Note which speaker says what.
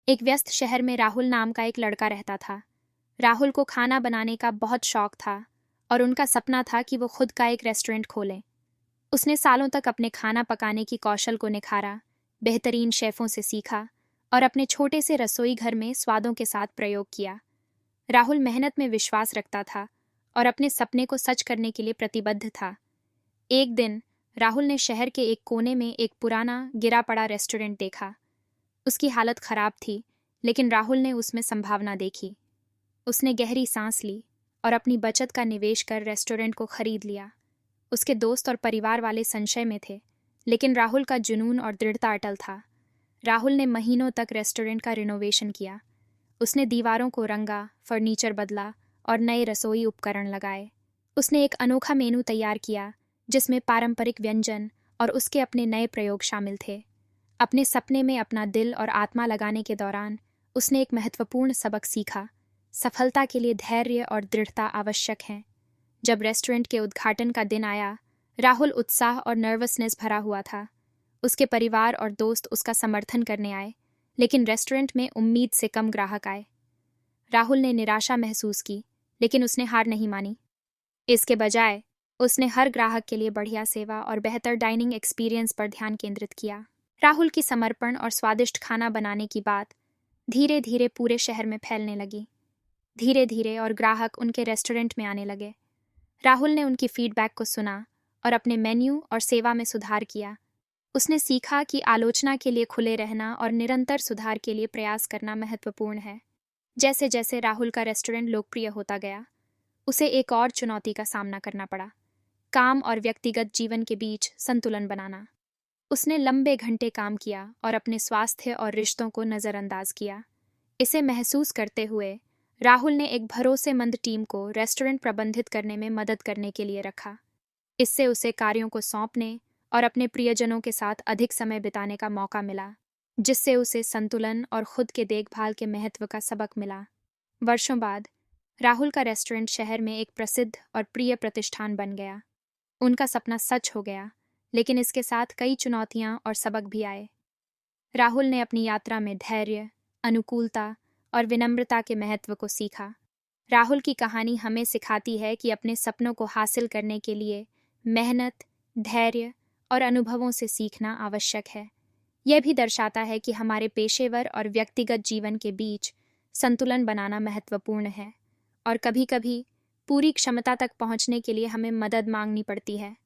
Speaker 1: एक व्यस्त शहर में राहुल नाम का एक लड़का रहता था। राहुल को खाना बनाने का बहुत शौक था और उनका सपना था कि वो खुद का एक रेस्टोरेंट खोले। उसने सालों तक अपने खाना पकाने की कौशल को निखारा, बेहतरीन शेफों से सीखा और अपने छोटे से रसोई घर में स्वादों के साथ प्रयोग किया। राहुल मेहनत में विश्वास रखता था और अपने सपने को सच करने के लिए प्रतिबद्ध था। एक दिन राहुल ने शहर के एक कोने में एक पुराना गिरा पड़ा रेस्टोरेंट देखा। उसकी हालत खराब थी, लेकिन राहुल ने उसमें संभावना देखी। उसने गहरी सांस ली और अपनी बचत का निवेश कर रेस्टोरेंट को खरीद लिया। उसके दोस्त और परिवार वाले संशय में थे, लेकिन राहुल का जुनून और दृढ़ता अटल था। राहुल ने महीनों तक रेस्टोरेंट का रिनोवेशन किया। उसने दीवारों को रंगा, फर्नीचर बदला और नए रसोई उपकरण लगाए। उसने एक अनोखा मेनू तैयार किया जिसमें पारंपरिक व्यंजन और उसके अपने नए प्रयोग शामिल थे। अपने सपने में अपना दिल और आत्मा लगाने के दौरान उसने एक महत्वपूर्ण सबक सीखा। सफलता के लिए धैर्य और दृढ़ता आवश्यक हैं। जब रेस्टोरेंट के उद्घाटन का दिन आया, राहुल उत्साह और नर्वसनेस भरा हुआ था। उसके परिवार और दोस्त उसका समर्थन करने आए, लेकिन रेस्टोरेंट में उम्मीद से कम ग्राहक आए। राहुल ने निराशा महसूस की, लेकिन उसने हार नहीं मानी। इसके बजाय उसने हर ग्राहक के लिए बढ़िया सेवा और बेहतर डाइनिंग एक्सपीरियंस पर ध्यान केंद्रित किया। राहुल की समर्पण और स्वादिष्ट खाना बनाने की बात धीरे धीरे पूरे शहर में फैलने लगी। धीरे धीरे और ग्राहक उनके रेस्टोरेंट में आने लगे। राहुल ने उनकी फीडबैक को सुना और अपने मेन्यू और सेवा में सुधार किया। उसने सीखा कि आलोचना के लिए खुले रहना और निरंतर सुधार के लिए प्रयास करना महत्वपूर्ण है। जैसे जैसे राहुल का रेस्टोरेंट लोकप्रिय होता गया, उसे एक और चुनौती का सामना करना पड़ा: काम और व्यक्तिगत जीवन के बीच संतुलन बनाना। उसने लंबे घंटे काम किया और अपने स्वास्थ्य और रिश्तों को नज़रअंदाज किया। इसे महसूस करते हुए राहुल ने एक भरोसेमंद टीम को रेस्टोरेंट प्रबंधित करने में मदद करने के लिए रखा। इससे उसे कार्यों को सौंपने और अपने प्रियजनों के साथ अधिक समय बिताने का मौका मिला, जिससे उसे संतुलन और खुद के देखभाल के महत्व का सबक मिला। वर्षों बाद राहुल का रेस्टोरेंट शहर में एक प्रसिद्ध और प्रिय प्रतिष्ठान बन गया। उनका सपना सच हो गया, लेकिन इसके साथ कई चुनौतियां और सबक भी आए। राहुल ने अपनी यात्रा में धैर्य, अनुकूलता और विनम्रता के महत्व को सीखा। राहुल की कहानी हमें सिखाती है कि अपने सपनों को हासिल करने के लिए मेहनत, धैर्य और अनुभवों से सीखना आवश्यक है। यह भी दर्शाता है कि हमारे पेशेवर और व्यक्तिगत जीवन के बीच संतुलन बनाना महत्वपूर्ण है और कभी-कभी पूरी क्षमता तक पहुंचने के लिए हमें मदद मांगनी पड़ती है।